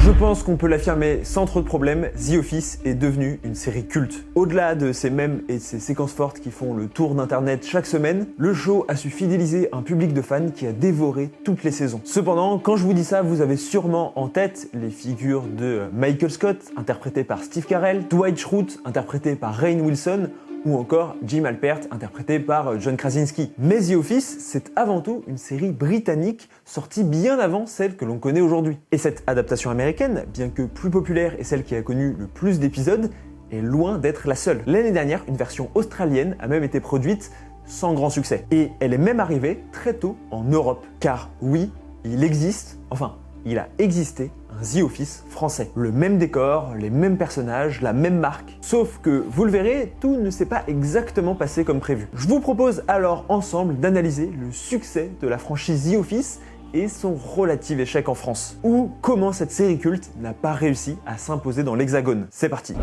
Je pense qu'on peut l'affirmer sans trop de problèmes, The Office est devenu une série culte. Au-delà de ces mèmes et de ces séquences fortes qui font le tour d'internet chaque semaine, le show a su fidéliser un public de fans qui a dévoré toutes les saisons. Cependant, quand je vous dis ça, vous avez sûrement en tête les figures de Michael Scott, interprété par Steve Carell, Dwight Schrute, interprété par Rainn Wilson, ou encore Jim Halpert, interprété par John Krasinski. Mais The Office, c'est avant tout une série britannique sortie bien avant celle que l'on connaît aujourd'hui. Et cette adaptation américaine, bien que plus populaire et celle qui a connu le plus d'épisodes, est loin d'être la seule. L'année dernière, une version australienne a même été produite sans grand succès. Et elle est même arrivée très tôt en Europe. Car oui, il a existé un The Office français. Le même décor, les mêmes personnages, la même marque. Sauf que, vous le verrez, tout ne s'est pas exactement passé comme prévu. Je vous propose alors ensemble d'analyser le succès de la franchise The Office et son relatif échec en France. Ou comment cette série culte n'a pas réussi à s'imposer dans l'Hexagone. C'est parti.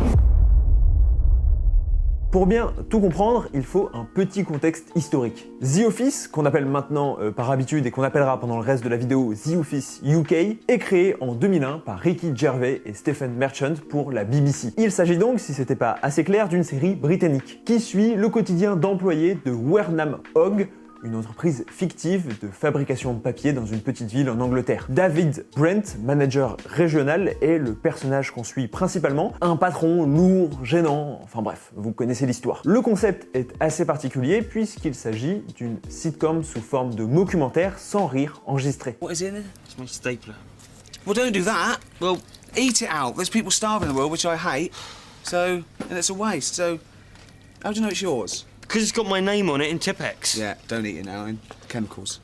Pour bien tout comprendre, il faut un petit contexte historique. The Office, qu'on appelle maintenant par habitude et qu'on appellera pendant le reste de la vidéo The Office UK, est créé en 2001 par Ricky Gervais et Stephen Merchant pour la BBC. Il s'agit donc, si c'était pas assez clair, d'une série britannique qui suit le quotidien d'employés de Wernham Hogg, une entreprise fictive de fabrication de papier dans une petite ville en Angleterre. David Brent, manager régional, est le personnage qu'on suit principalement, un patron lourd, gênant, enfin bref, vous connaissez l'histoire. Le concept est assez particulier puisqu'il s'agit d'une sitcom sous forme de documentaire sans rire enregistré. What is it in there? It's my stapler. Well, don't do that. Well, eat it out. There's people starving in the world, which I hate. So, and it's a waste. So, how do you know it's yours? Because it's got my name on it in Tipex. Yeah, don't eat it now, in chemicals.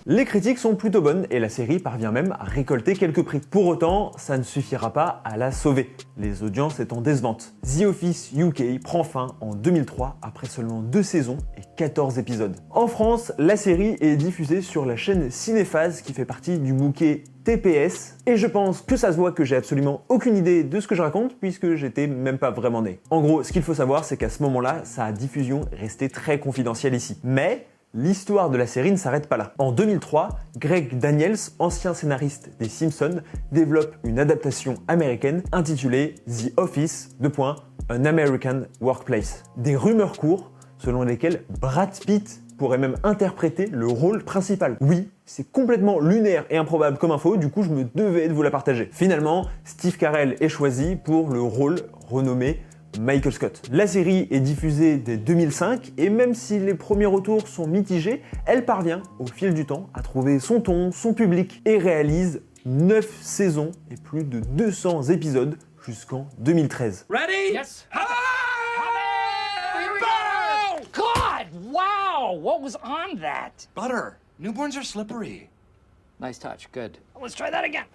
Les critiques sont plutôt bonnes et la série parvient même à récolter quelques prix. Pour autant, ça ne suffira pas à la sauver, les audiences étant décevantes. The Office UK prend fin en 2003 après seulement 2 saisons et 14 épisodes. En France, la série est diffusée sur la chaîne Cinéphase qui fait partie du bouquet TPS, et je pense que ça se voit que j'ai absolument aucune idée de ce que je raconte puisque j'étais même pas vraiment né. En gros, ce qu'il faut savoir, c'est qu'à ce moment-là, sa diffusion restait très confidentielle ici. Mais l'histoire de la série ne s'arrête pas là. En 2003, Greg Daniels, ancien scénariste des Simpsons, développe une adaptation américaine intitulée The Office, An American Workplace. Des rumeurs courent selon lesquelles Brad Pitt pourrait même interpréter le rôle principal. Oui, c'est complètement lunaire et improbable comme info, du coup je me devais de vous la partager. Finalement, Steve Carell est choisi pour le rôle renommé Michael Scott. La série est diffusée dès 2005 et même si les premiers retours sont mitigés, elle parvient au fil du temps à trouver son ton, son public et réalise 9 saisons et plus de 200 épisodes jusqu'en 2013. Ready? Yes. God, wow! What was on that? Butter. Newborns are slippery. Nice touch. Good. Let's try that again.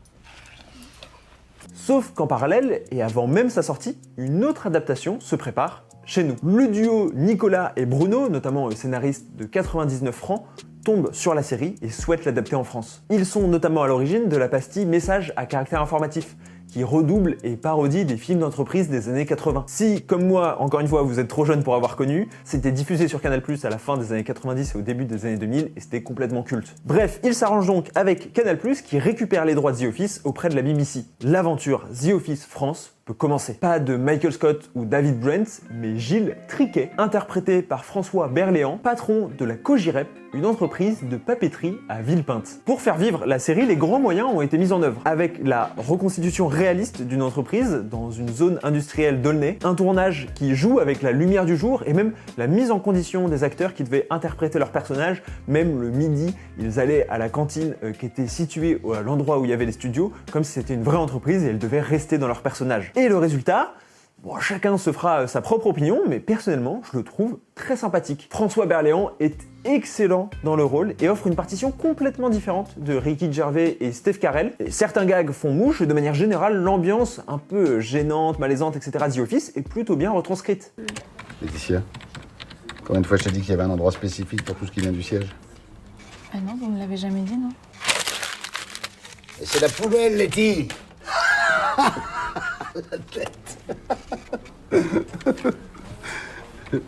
Sauf qu'en parallèle, et avant même sa sortie, une autre adaptation se prépare chez nous. Le duo Nicolas et Bruno, notamment scénariste de 99 francs, tombe sur la série et souhaite l'adapter en France. Ils sont notamment à l'origine de la pastille Message à caractère informatif, qui redouble et parodie des films d'entreprise des années 80. Si, comme moi, encore une fois, vous êtes trop jeune pour avoir connu, c'était diffusé sur Canal+ à la fin des années 90 et au début des années 2000 et c'était complètement culte. Bref, il s'arrange donc avec Canal+ qui récupère les droits de The Office auprès de la BBC. L'aventure The Office France peut commencer. Pas de Michael Scott ou David Brent, mais Gilles Triquet, interprété par François Berléand, patron de la Cogirep, une entreprise de papeterie à Villepinte. Pour faire vivre la série, les grands moyens ont été mis en œuvre, avec la reconstitution réaliste d'une entreprise dans une zone industrielle d'Aulnay, un tournage qui joue avec la lumière du jour et même la mise en condition des acteurs qui devaient interpréter leurs personnages. Même le midi, ils allaient à la cantine qui était située à l'endroit où il y avait les studios, comme si c'était une vraie entreprise et elles devaient rester dans leur personnage. Et le résultat, bon, chacun se fera sa propre opinion, mais personnellement, je le trouve très sympathique. François Berléand est excellent dans le rôle et offre une partition complètement différente de Ricky Gervais et Steve Carell. Et certains gags font mouche et de manière générale, l'ambiance un peu gênante, malaisante, etc. The Office est plutôt bien retranscrite. Laetitia, combien de fois je t'ai dit qu'il y avait un endroit spécifique pour tout ce qui vient du siège? Ah non, vous me l'avez jamais dit, non? Et c'est la poubelle, Letty. La tête.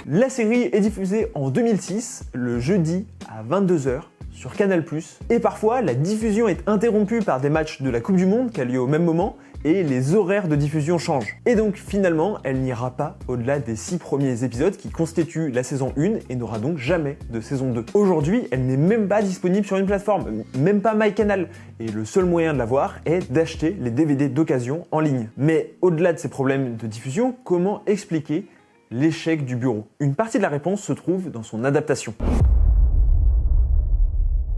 La série est diffusée en 2006, le jeudi à 22h sur Canal+. Et parfois, la diffusion est interrompue par des matchs de la Coupe du Monde qui a lieu au même moment et les horaires de diffusion changent. Et donc finalement, elle n'ira pas au-delà des 6 premiers épisodes qui constituent la saison 1 et n'aura donc jamais de saison 2. Aujourd'hui, elle n'est même pas disponible sur une plateforme, même pas MyCanal, et le seul moyen de la voir est d'acheter les DVD d'occasion en ligne. Mais au-delà de ces problèmes de diffusion, comment expliquer l'échec du bureau? Une partie de la réponse se trouve dans son adaptation.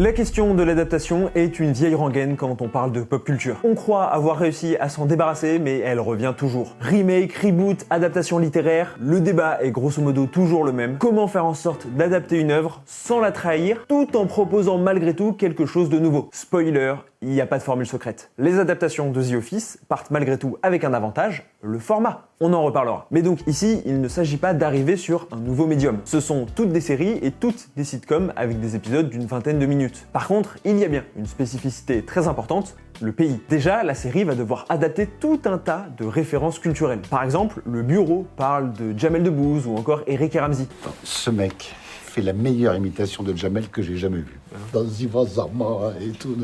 La question de l'adaptation est une vieille rengaine quand on parle de pop culture. On croit avoir réussi à s'en débarrasser, mais elle revient toujours. Remake, reboot, adaptation littéraire, le débat est grosso modo toujours le même. Comment faire en sorte d'adapter une œuvre sans la trahir, tout en proposant malgré tout quelque chose de nouveau? Spoiler, il n'y a pas de formule secrète. Les adaptations de The Office partent malgré tout avec un avantage, le format. On en reparlera. Mais donc ici, il ne s'agit pas d'arriver sur un nouveau médium. Ce sont toutes des séries et toutes des sitcoms avec des épisodes d'une vingtaine de minutes. Par contre, il y a bien une spécificité très importante, le pays. Déjà, la série va devoir adapter tout un tas de références culturelles. Par exemple, le bureau parle de Jamel Debbouze ou encore Eric et Ramsey. Ce mec fait la meilleure imitation de Jamel que j'ai jamais vue. Dans Ziva Zarma et tout.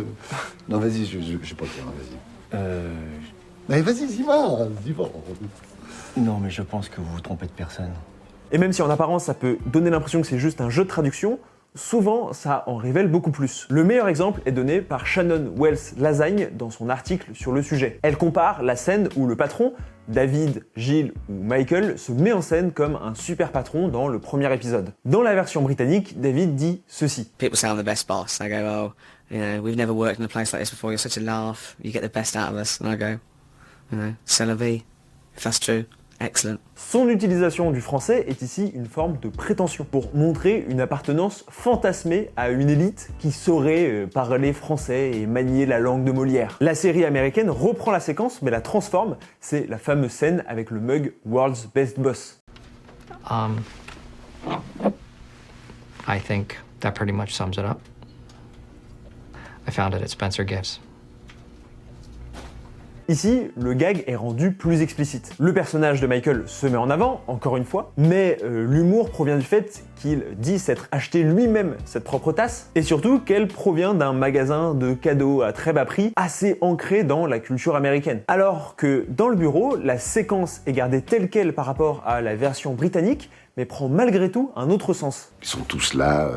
Non, vas-y, je sais pas dire, vas-y. Mais vas-y, Ziva. Non, mais je pense que vous vous trompez de personne. Et même si en apparence ça peut donner l'impression que c'est juste un jeu de traduction, souvent ça en révèle beaucoup plus. Le meilleur exemple est donné par Shannon Wells-Lasagne dans son article sur le sujet. Elle compare la scène où le patron, David, Gilles ou Michael, se met en scène comme un super patron dans le premier épisode. Dans la version britannique, David dit ceci. People say I'm the best boss. I go, oh, you know, we've never worked in a place like this before. You're such a laugh. You get the best out of us. And I go, you know, c'est la vie. If that's true. Excellent. Son utilisation du français est ici une forme de prétention pour montrer une appartenance fantasmée à une élite qui saurait parler français et manier la langue de Molière. La série américaine reprend la séquence mais la transforme, c'est la fameuse scène avec le mug World's Best Boss. I think that pretty much sums it up. I found it at Spencer Gifts. Ici, le gag est rendu plus explicite. Le personnage de Michael se met en avant, encore une fois, mais l'humour provient du fait qu'il dit s'être acheté lui-même cette propre tasse, et surtout qu'elle provient d'un magasin de cadeaux à très bas prix, assez ancré dans la culture américaine. Alors que dans le bureau, la séquence est gardée telle quelle par rapport à la version britannique, mais prend malgré tout un autre sens. Ils sont tous là.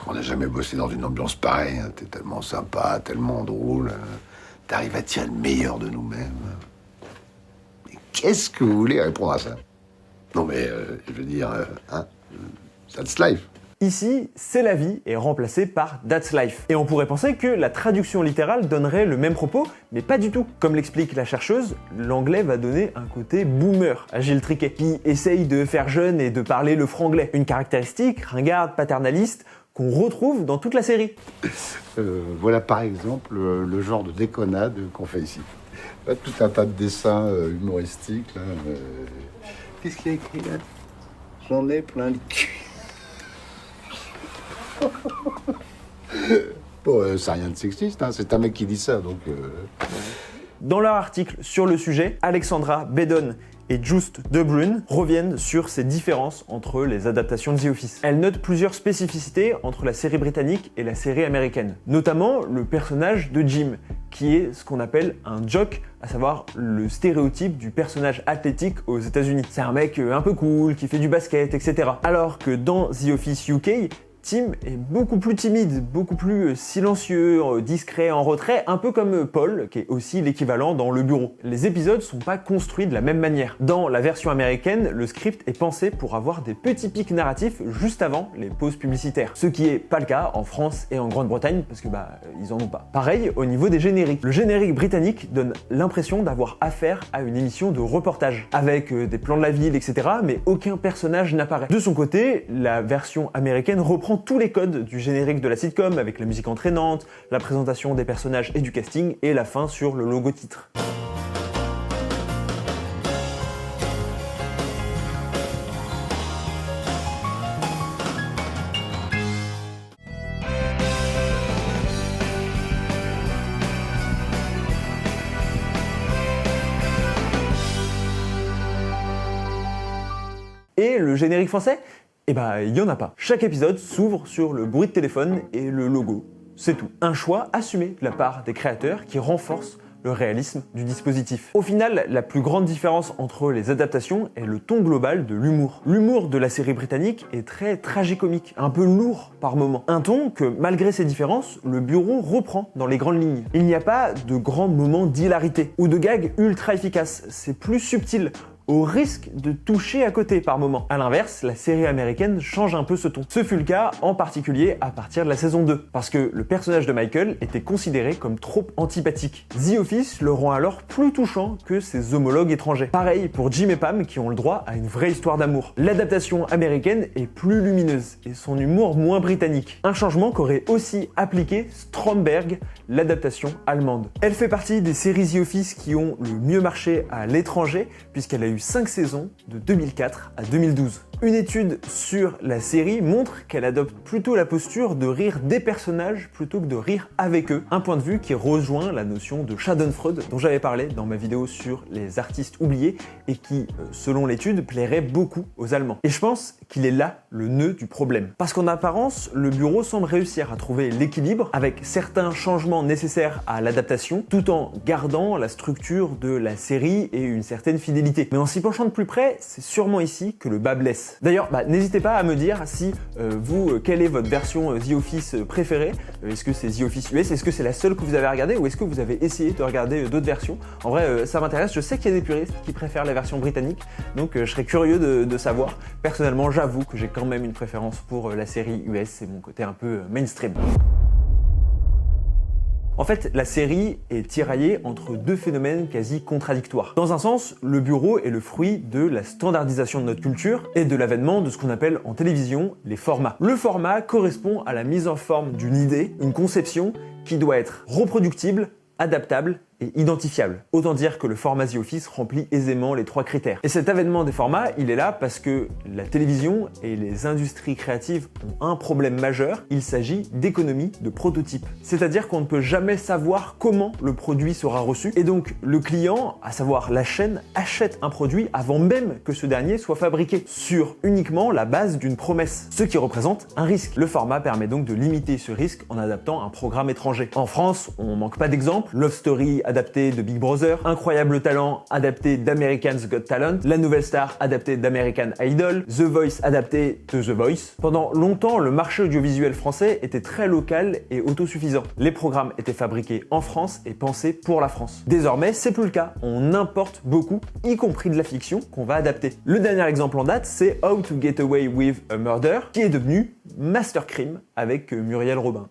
On n'a jamais bossé dans une ambiance pareille. Hein. T'es tellement sympa, tellement drôle. T'arrives à tirer le meilleur de nous-mêmes. Mais qu'est-ce que vous voulez répondre à ça? Non mais, je veux dire, that's life. Ici, c'est la vie est remplacé par That's Life. Et on pourrait penser que la traduction littérale donnerait le même propos, mais pas du tout. Comme l'explique la chercheuse, l'anglais va donner un côté boomer à Gilles Triquet, qui essaye de faire jeune et de parler le franglais. Une caractéristique ringarde, paternaliste, qu'on retrouve dans toute la série. Voilà par exemple le genre de déconnade qu'on fait ici. Là, tout un tas de dessins humoristiques. Là, qu'est-ce qu'il y a écrit là? J'en ai plein le cul. Bon, c'est rien de sexiste, hein, c'est un mec qui dit ça, donc... Dans leur article sur le sujet, Alexandra Bedon et Just De Bruyne reviennent sur ces différences entre les adaptations de The Office. Elle note plusieurs spécificités entre la série britannique et la série américaine. Notamment le personnage de Jim, qui est ce qu'on appelle un jock, à savoir le stéréotype du personnage athlétique aux États-Unis. C'est un mec un peu cool, qui fait du basket, etc. Alors que dans The Office UK, Tim est beaucoup plus timide, beaucoup plus silencieux, discret, en retrait, un peu comme Paul, qui est aussi l'équivalent dans le bureau. Les épisodes sont pas construits de la même manière. Dans la version américaine, le script est pensé pour avoir des petits pics narratifs juste avant les pauses publicitaires. Ce qui est pas le cas en France et en Grande-Bretagne, parce que ils en ont pas. Pareil au niveau des génériques. Le générique britannique donne l'impression d'avoir affaire à une émission de reportage, avec des plans de la ville, etc., mais aucun personnage n'apparaît. De son côté, la version américaine reprend tous les codes du générique de la sitcom avec la musique entraînante, la présentation des personnages et du casting et la fin sur le logo titre. Et le générique français? il y en a pas. Chaque épisode s'ouvre sur le bruit de téléphone et le logo. C'est tout. Un choix assumé de la part des créateurs qui renforce le réalisme du dispositif. Au final, la plus grande différence entre les adaptations est le ton global de l'humour. L'humour de la série britannique est très tragicomique, un peu lourd par moments. Un ton que, malgré ces différences, le bureau reprend dans les grandes lignes. Il n'y a pas de grands moments d'hilarité ou de gags ultra efficaces, c'est plus subtil, au risque de toucher à côté par moment. A l'inverse, la série américaine change un peu ce ton. Ce fut le cas en particulier à partir de la saison 2, parce que le personnage de Michael était considéré comme trop antipathique. The Office le rend alors plus touchant que ses homologues étrangers. Pareil pour Jim et Pam qui ont le droit à une vraie histoire d'amour. L'adaptation américaine est plus lumineuse et son humour moins britannique. Un changement qu'aurait aussi appliqué Stromberg, l'adaptation allemande. Elle fait partie des séries The Office qui ont le mieux marché à l'étranger puisqu'elle a eu 5 saisons de 2004 à 2012. Une étude sur la série montre qu'elle adopte plutôt la posture de rire des personnages plutôt que de rire avec eux, un point de vue qui rejoint la notion de schadenfreude dont j'avais parlé dans ma vidéo sur les artistes oubliés et qui, selon l'étude, plairait beaucoup aux Allemands. Et je pense qu'il est là le nœud du problème. Parce qu'en apparence, le bureau semble réussir à trouver l'équilibre avec certains changements nécessaires à l'adaptation tout en gardant la structure de la série et une certaine fidélité. Mais en s'y penchant de plus près, c'est sûrement ici que le bas blesse. D'ailleurs, n'hésitez pas à me dire si quelle est votre version The Office préférée. Est-ce que c'est The Office US? Est-ce que c'est la seule que vous avez regardée ou est-ce que vous avez essayé de regarder d'autres versions? En vrai, ça m'intéresse. Je sais qu'il y a des puristes qui préfèrent la version britannique, donc je serais curieux de savoir. Personnellement, j'avoue que j'ai quand même une préférence pour la série US, c'est mon côté un peu mainstream. En fait, la série est tiraillée entre deux phénomènes quasi contradictoires. Dans un sens, le bureau est le fruit de la standardisation de notre culture et de l'avènement de ce qu'on appelle en télévision les formats. Le format correspond à la mise en forme d'une idée, une conception qui doit être reproductible, adaptable et identifiable. Autant dire que le format The Office remplit aisément les trois critères. Et cet avènement des formats, il est là parce que la télévision et les industries créatives ont un problème majeur, il s'agit d'économie de prototype. C'est-à-dire qu'on ne peut jamais savoir comment le produit sera reçu et donc le client, à savoir la chaîne, achète un produit avant même que ce dernier soit fabriqué, sur uniquement la base d'une promesse, ce qui représente un risque. Le format permet donc de limiter ce risque en adaptant un programme étranger. En France, on manque pas d'exemples, Love Story adapté de Big Brother, Incroyable Talent adapté d'American's Got Talent, La Nouvelle Star adapté d'American Idol, The Voice adapté de The Voice. Pendant longtemps, le marché audiovisuel français était très local et autosuffisant. Les programmes étaient fabriqués en France et pensés pour la France. Désormais, c'est plus le cas. On importe beaucoup, y compris de la fiction, qu'on va adapter. Le dernier exemple en date, c'est How to Get Away with a Murder, qui est devenu Master Crime avec Muriel Robin.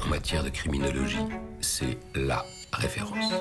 En matière de criminologie, c'est la référence.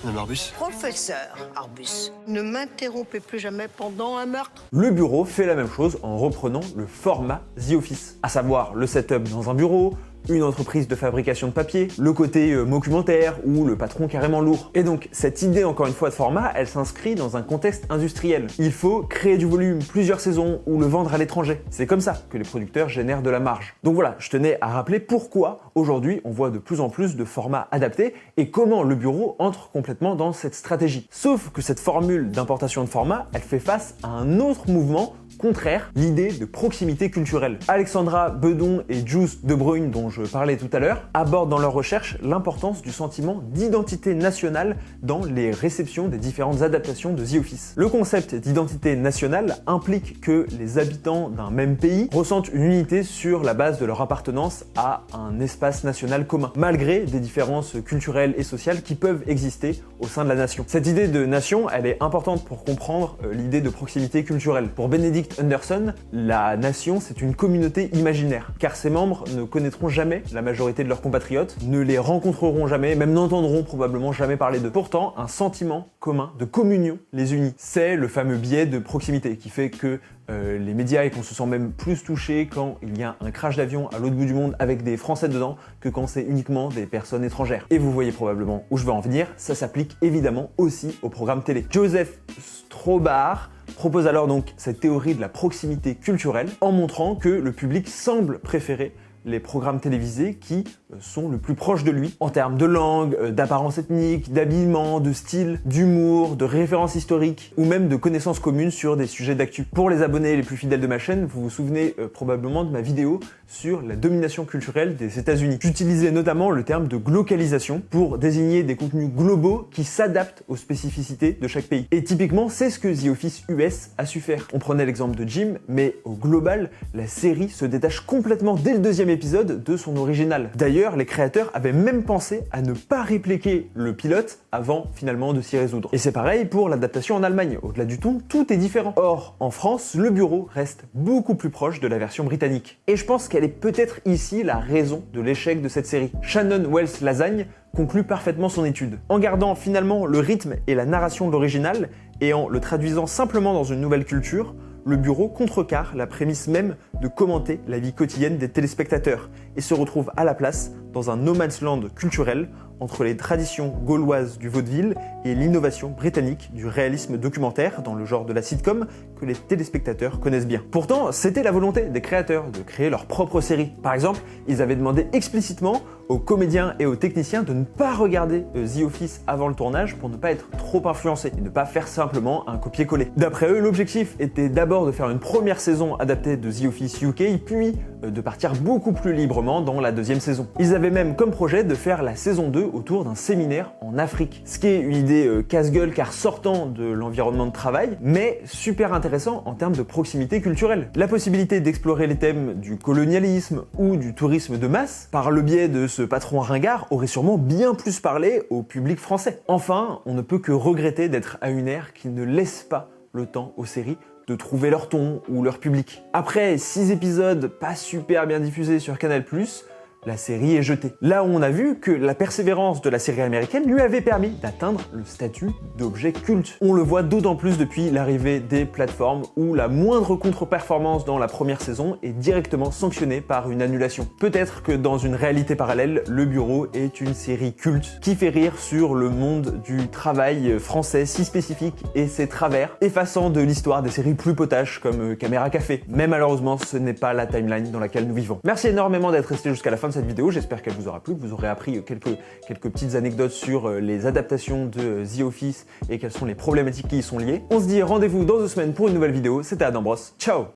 Madame Arbus. Professeur Arbus, ne m'interrompez plus jamais pendant un meurtre. Le bureau fait la même chose en reprenant le format The Office, à savoir le setup dans un bureau, une entreprise de fabrication de papier, le côté mockumentaire ou le patron carrément lourd. Et donc cette idée encore une fois de format, elle s'inscrit dans un contexte industriel. Il faut créer du volume, plusieurs saisons ou le vendre à l'étranger. C'est comme ça que les producteurs génèrent de la marge. Donc voilà, je tenais à rappeler pourquoi aujourd'hui on voit de plus en plus de formats adaptés et comment le bureau entre complètement dans cette stratégie. Sauf que cette formule d'importation de format, elle fait face à un autre mouvement contraire, l'idée de proximité culturelle. Alexandra Bedon et Juice De Bruyne, dont je parlais tout à l'heure, abordent dans leur recherche l'importance du sentiment d'identité nationale dans les réceptions des différentes adaptations de The Office. Le concept d'identité nationale implique que les habitants d'un même pays ressentent une unité sur la base de leur appartenance à un espace national commun, malgré des différences culturelles et sociales qui peuvent exister au sein de la nation. Cette idée de nation, elle est importante pour comprendre l'idée de proximité culturelle. Pour Benedict Anderson, la nation, c'est une communauté imaginaire, car ses membres ne connaîtront jamais la majorité de leurs compatriotes, ne les rencontreront jamais, même n'entendront probablement jamais parler d'eux. Pourtant, un sentiment commun de communion les unit. C'est le fameux biais de proximité qui fait que les médias et qu'on se sent même plus touché quand il y a un crash d'avion à l'autre bout du monde avec des Français dedans que quand c'est uniquement des personnes étrangères. Et vous voyez probablement où je veux en venir, ça s'applique évidemment aussi au programme télé. Joseph Strobar propose alors donc cette théorie de la proximité culturelle en montrant que le public semble préférer les programmes télévisés qui sont le plus proches de lui en termes de langue, d'apparence ethnique, d'habillement, de style, d'humour, de références historiques ou même de connaissances communes sur des sujets d'actu. Pour les abonnés les plus fidèles de ma chaîne, vous vous souvenez probablement de ma vidéo sur la domination culturelle des États-Unis. J'utilisais notamment le terme de glocalisation pour désigner des contenus globaux qui s'adaptent aux spécificités de chaque pays. Et typiquement, c'est ce que The Office US a su faire. On prenait l'exemple de Jim, mais au global, la série se détache complètement dès le 2e épisode de son original. D'ailleurs, les créateurs avaient même pensé à ne pas répliquer le pilote avant finalement de s'y résoudre. Et c'est pareil pour l'adaptation en Allemagne. Au-delà du ton, tout est différent. Or, en France, le bureau reste beaucoup plus proche de la version britannique. Et je pense qu'elle est peut-être ici la raison de l'échec de cette série. Shannon Wells-Lasagne conclut parfaitement son étude. En gardant finalement le rythme et la narration de l'original et en le traduisant simplement dans une nouvelle culture, le bureau contrecarre la prémisse même de commenter la vie quotidienne des téléspectateurs et se retrouve à la place dans un no man's land culturel entre les traditions gauloises du vaudeville et l'innovation britannique du réalisme documentaire dans le genre de la sitcom que les téléspectateurs connaissent bien. Pourtant, c'était la volonté des créateurs de créer leur propre série. Par exemple, ils avaient demandé explicitement aux comédiens et aux techniciens de ne pas regarder The Office avant le tournage pour ne pas être trop influencés et ne pas faire simplement un copier-coller. D'après eux, l'objectif était d'abord de faire une première saison adaptée de The Office UK, puis de partir beaucoup plus librement dans la 2e saison. Ils avaient même comme projet de faire la saison 2 autour d'un séminaire en Afrique. Ce qui est une idée casse-gueule car sortant de l'environnement de travail, mais super intéressant en termes de proximité culturelle. La possibilité d'explorer les thèmes du colonialisme ou du tourisme de masse par le biais de ce patron ringard aurait sûrement bien plus parlé au public français. Enfin, on ne peut que regretter d'être à une ère qui ne laisse pas le temps aux séries de trouver leur ton ou leur public. Après 6 épisodes pas super bien diffusés sur Canal+, la série est jetée. Là où on a vu que la persévérance de la série américaine lui avait permis d'atteindre le statut d'objet culte. On le voit d'autant plus depuis l'arrivée des plateformes où la moindre contre-performance dans la première saison est directement sanctionnée par une annulation. Peut-être que dans une réalité parallèle, Le Bureau est une série culte qui fait rire sur le monde du travail français si spécifique et ses travers, effaçant de l'histoire des séries plus potaches comme Caméra Café. Mais malheureusement, ce n'est pas la timeline dans laquelle nous vivons. Merci énormément d'être resté jusqu'à la fin de cette vidéo, j'espère qu'elle vous aura plu, que vous aurez appris quelques petites anecdotes sur les adaptations de The Office et quelles sont les problématiques qui y sont liées. On se dit rendez-vous dans 2 semaines pour une nouvelle vidéo, c'était Adam Bros, ciao!